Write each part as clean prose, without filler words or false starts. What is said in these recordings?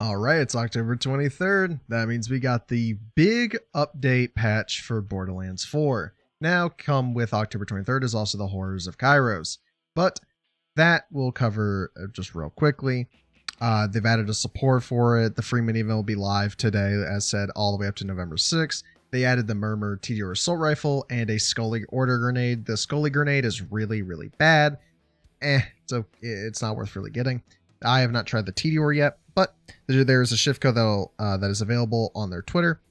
All right, it's October 23rd. That means we got the big update patch for Borderlands 4. Now, come with October 23rd is also the Horrors of Kairos. But that we'll cover just real quickly. They've added a support for it. The free mini event will be live today, as said, all the way up to November 6th. They added the Murmur TDR Assault Rifle and a Scully Order Grenade. The Scully Grenade is really, really bad. So it's not worth really getting. I have not tried the TDR yet, but there's a shift code that is available on their Twitter.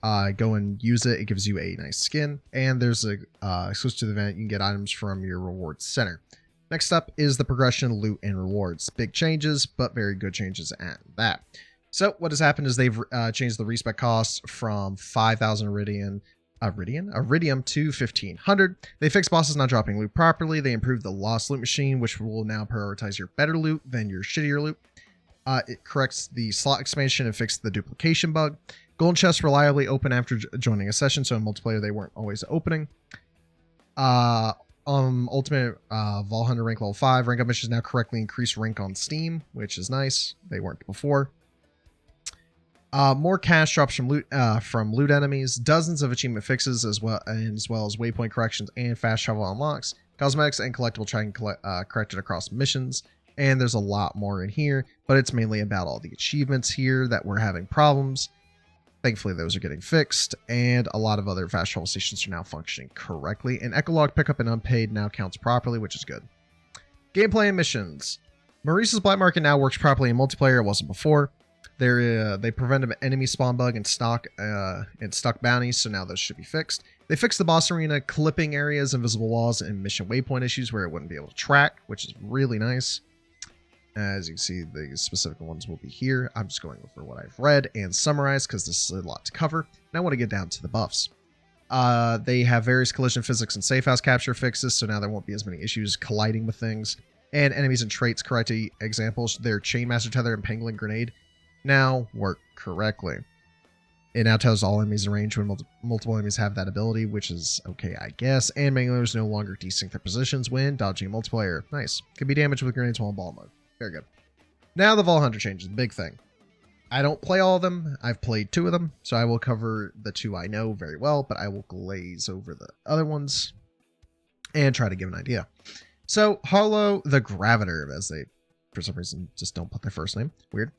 Go and use it. It gives you a nice skin, and there's a exclusive to the event. You can get items from your rewards center. Next up is the progression, loot, and rewards. Big changes, but very good changes at that. So what has happened is they've changed the respec costs from 5,000 Iridium to 1,500. They fixed bosses not dropping loot properly. They improved the lost loot machine, which will now prioritize your better loot than your shittier loot. It corrects the slot expansion and fixed the duplication bug. Golden chests reliably open after joining a session, so in multiplayer they weren't always opening. Ultimate Vol Hunter rank level 5. Rank up missions now correctly increase rank on Steam, which is nice. They weren't before. More cash drops from loot enemies, dozens of achievement fixes as well as waypoint corrections and fast travel unlocks, cosmetics and collectible tracking corrected across missions, and there's a lot more in here, but it's mainly about all the achievements here that were having problems. Thankfully, those are getting fixed, and a lot of other fast travel stations are now functioning correctly, and Echolog pickup and unpaid now counts properly, which is good. Gameplay and missions. Maurice's Black Market now works properly in multiplayer. It wasn't before. They prevented an enemy spawn bug and stuck bounties, so now those should be fixed. They fixed the boss arena clipping areas, invisible walls, and mission waypoint issues where it wouldn't be able to track, which is really nice. As you can see, the specific ones will be here. I'm just going over what I've read and summarized because this is a lot to cover, and I want to get down to the buffs. They have various collision physics and safe house capture fixes, so now there won't be as many issues colliding with things. And enemies and traits corrected. Examples, their Chainmaster Tether and Pangolin Grenade now work correctly. It now tells all enemies in range when multiple enemies have that ability, which is okay, I guess. And Manglers no longer desync their positions when dodging multiplayer. Nice. Can be damaged with grenades while in ball mode. Very good. Now the Vol Hunter changes, the big thing. I don't play all of them. I've played 2 of them, so I will cover the 2 I know very well, but I will glaze over the other ones and try to give an idea. So, Hollow the Graviter, as they, for some reason, just don't put their first name. Weird.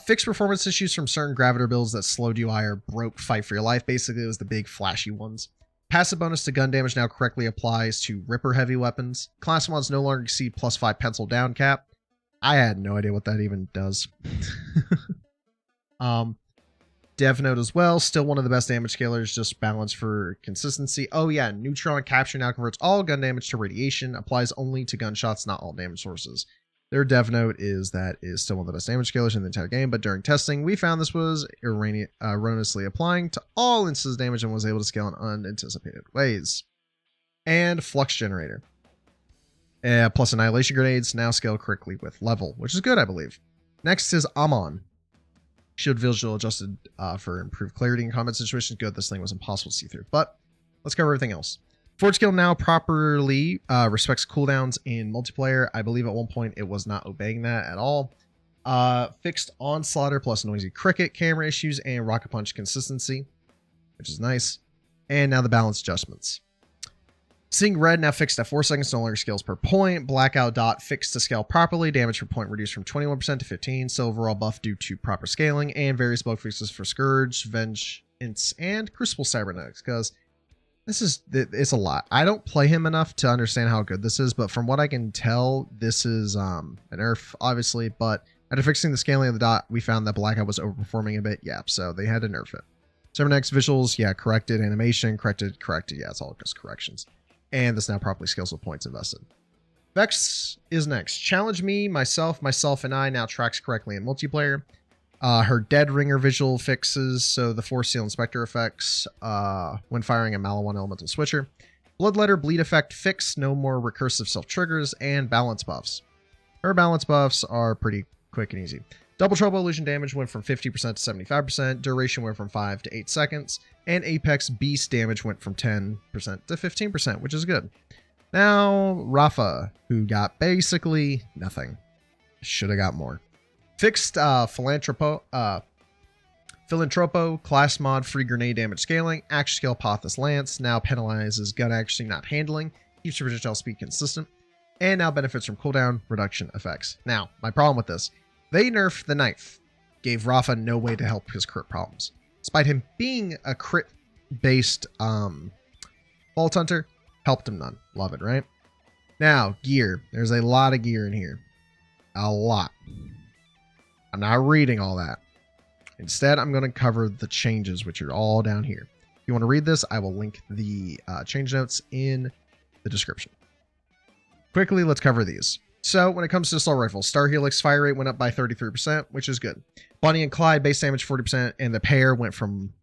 Fixed performance issues from certain Graviter builds that slowed UI or broke Fight for Your Life. Basically, it was the big flashy ones. Passive bonus to gun damage now correctly applies to Ripper heavy weapons. Class mods no longer exceed +5 pencil down cap. I had no idea what that even does. Dev Note as well. Still one of the best damage scalers, just balanced for consistency. Oh yeah, neutron capture now converts all gun damage to radiation. Applies only to gunshots, not all damage sources. Their dev note is that is still one of the best damage scalers in the entire game, but during testing, we found this was erroneously applying to all instance damage and was able to scale in unanticipated ways. And Flux Generator. Plus Annihilation Grenades now scale correctly with level, which is good, I believe. Next is Amon. Shield visual adjusted for improved clarity in combat situations. Good, this thing was impossible to see through. But let's cover everything else. Forge skill now properly respects cooldowns in multiplayer. I believe at one point it was not obeying that at all. Fixed Onslaughter plus Noisy Cricket camera issues and Rocket Punch consistency, which is nice. And now the balance adjustments. Seeing Red now fixed at 4 seconds, no longer scales per point. Blackout Dot fixed to scale properly. Damage per point reduced from 21% to 15%. So overall buff due to proper scaling. And various bug fixes for Scourge, Vengeance, and Crucible Cybernetics. Because it's a lot. I don't play him enough to understand how good this is. But from what I can tell, this is an nerf, obviously. But after fixing the scaling of the dot, we found that Blackout was overperforming a bit. Yeah, so they had to nerf it. Cybernetics visuals, yeah, corrected. Animation, corrected. Yeah, it's all just corrections. And this now properly scales with points invested. Vex is next. Challenge Me, Myself, and I now tracks correctly in multiplayer. Her Dead Ringer visual fixes, so the Force Seal Inspector effects when firing a Mala 1 elemental switcher. Bloodletter Bleed effect fixed, no more recursive self-triggers, and balance buffs. Her balance buffs are pretty quick and easy. Double Trouble illusion damage went from 50% to 75%, duration went from 5 to 8 seconds, and Apex Beast damage went from 10% to 15%, which is good. Now, Rafa, who got basically nothing. Should have got more. Fixed Philanthropo class mod free grenade damage scaling. Action skill Pothos Lance now penalizes gun accuracy not handling. Keeps your projectile speed consistent. And now benefits from cooldown reduction effects. Now, my problem with this. They nerfed the knife. Gave Rafa no way to help his crit problems. Despite him being a crit-based Vault Hunter, helped him none. Love it, right? Now, gear. There's a lot of gear in here. A lot. I'm not reading all that. Instead, I'm going to cover the changes, which are all down here. If you want to read this, I will link the change notes in the description. Quickly, let's cover these. So, when it comes to assault rifles, Star Helix fire rate went up by 33%, which is good. Bonnie and Clyde base damage 40%, and the pair went from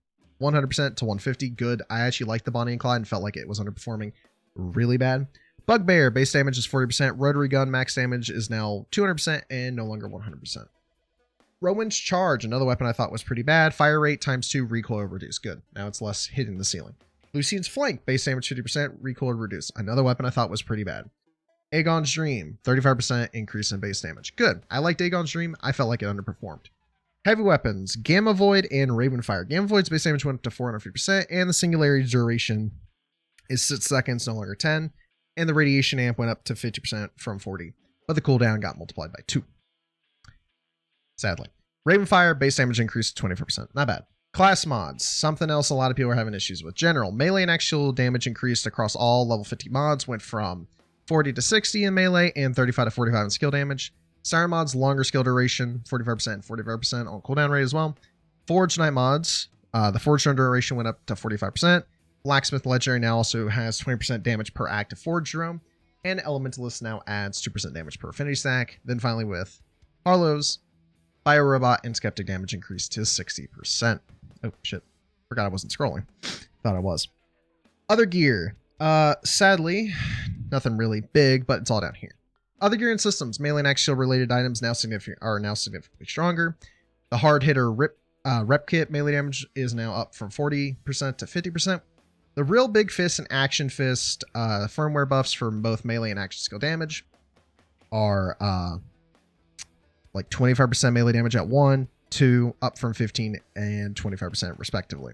100% to 150. Good. I actually liked the Bonnie and Clyde and felt like it was underperforming really bad. Bugbear base damage is 40%. Rotary gun max damage is now 200% and no longer 100%. Rowan's Charge, another weapon I thought was pretty bad. Fire rate ×2, recoil reduced. Good. Now it's less hitting the ceiling. Lucien's Flank, base damage 50%, recoil reduced. Another weapon I thought was pretty bad. Aegon's Dream, 35% increase in base damage. Good. I liked Aegon's Dream. I felt like it underperformed. Heavy weapons, Gamma Void and Ravenfire. Gamma Void's base damage went up to 450%, and the singularity duration is 6 seconds, no longer 10. And the radiation amp went up to 50% from 40, but the cooldown got multiplied by 2. Sadly. Ravenfire, base damage increased to 24%. Not bad. Class mods, something else a lot of people are having issues with. General, melee and actual damage increased across all level 50 mods, went from 40 to 60 in melee and 35 to 45 in skill damage. Siren mods, longer skill duration, 45%, 45% on cooldown rate as well. Forge Knight mods, the Forge Run duration went up to 45%. Blacksmith Legendary now also has 20% damage per active Forge Drone. And Elementalist now adds 2% damage per affinity stack. Then finally with Harlow's, Biorobot and Skeptic damage increased to 60%. Oh, shit. Forgot I wasn't scrolling. Thought I was. Other gear. Sadly, nothing really big, but it's all down here. Other gear and systems. Melee and axial related items are now significantly stronger. The hard hitter rep kit melee damage is now up from 40% to 50%. The real big fist and action fist firmware buffs for both melee and action skill damage are like 25% melee damage at 1, 2, up from 15 and 25% respectively.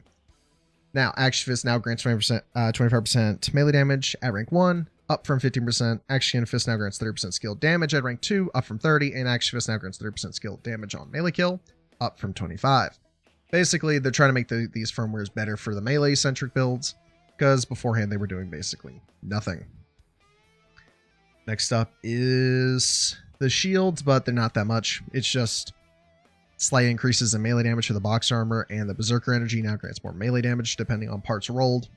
Now, Action Fist now grants 25% melee damage at rank 1, up from 15%. Action Fist now grants 30% skill damage at rank 2, up from 30, and Action Fist now grants 30% skill damage on melee kill, up from 25. Basically, they're trying to make these firmwares better for the melee-centric builds, because beforehand they were doing basically nothing. Next up is the shields, but they're not that much. It's just slight increases in melee damage for the box armor, and the Berserker energy now grants more melee damage depending on parts rolled.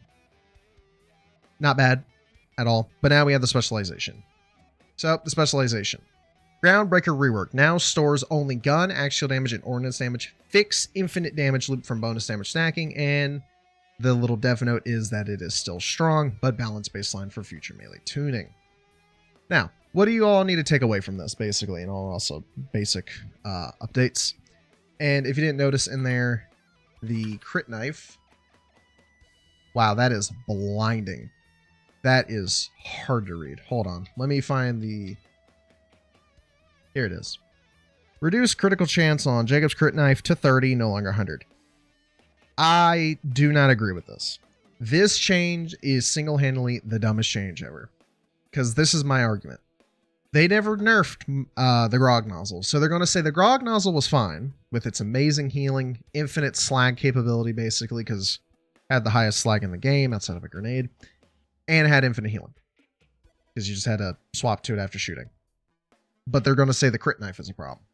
Not bad at all, but now we have the specialization. So, the specialization. Groundbreaker rework now stores only gun, axial damage, and ordnance damage. Fix infinite damage loop from bonus damage stacking, and the little dev note is that it is still strong, but balanced baseline for future melee tuning. Now, what do you all need to take away from this, basically, and also basic updates? And if you didn't notice in there, the crit knife. Wow, that is blinding. That is hard to read. Hold on. Let me find the... Here it is. Reduce critical chance on Jacob's crit knife to 30, no longer 100. I do not agree with this. This change is single-handedly the dumbest change ever. Because this is my argument. They never nerfed the Grog Nozzle, so they're going to say the Grog Nozzle was fine with its amazing healing, infinite slag capability, basically, because it had the highest slag in the game outside of a grenade, and it had infinite healing, because you just had to swap to it after shooting. But they're going to say the crit knife is a problem.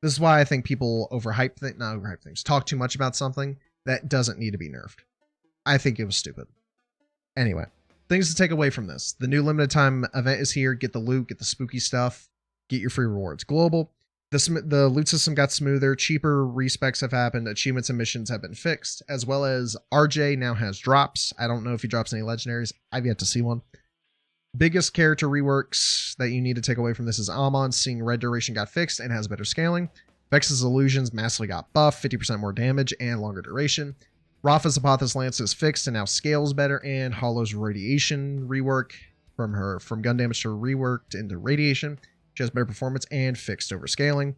This is why I think people not overhype things, talk too much about something that doesn't need to be nerfed. I think it was stupid. Anyway. Things to take away from this. The new limited time event is here. Get the loot, get the spooky stuff, get your free rewards. Global. The loot system got smoother. Cheaper respecs have happened. Achievements and missions have been fixed. As well as RJ now has drops. I don't know if he drops any legendaries. I've yet to see one. Biggest character reworks that you need to take away from this is Amon. Seeing red duration got fixed and has better scaling. Vex's illusions massively got buffed. 50% more damage and longer duration. Rafa's Apothos Lance is fixed and now scales better, and Hollow's radiation rework from gun damage to reworked into radiation. She has better performance and fixed overscaling.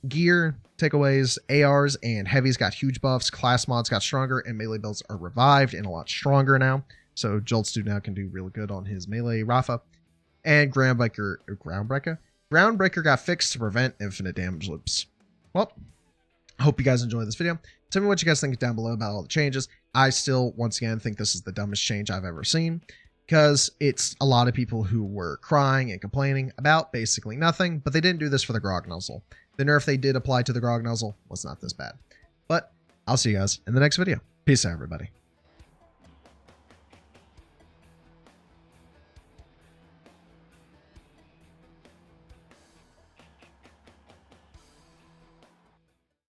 Gear, takeaways, ARs, and heavies got huge buffs. Class mods got stronger, and melee builds are revived and a lot stronger now. So Jolt's dude now can do really good on his melee Rafa. And Groundbreaker got fixed to prevent infinite damage loops. Well, I hope you guys enjoyed this video. Tell me what you guys think down below about all the changes. I still, once again, think this is the dumbest change I've ever seen, because it's a lot of people who were crying and complaining about basically nothing, but they didn't do this for the Grog Nuzzle. The nerf they did apply to the Grog Nuzzle was not this bad. But I'll see you guys in the next video. Peace out, everybody.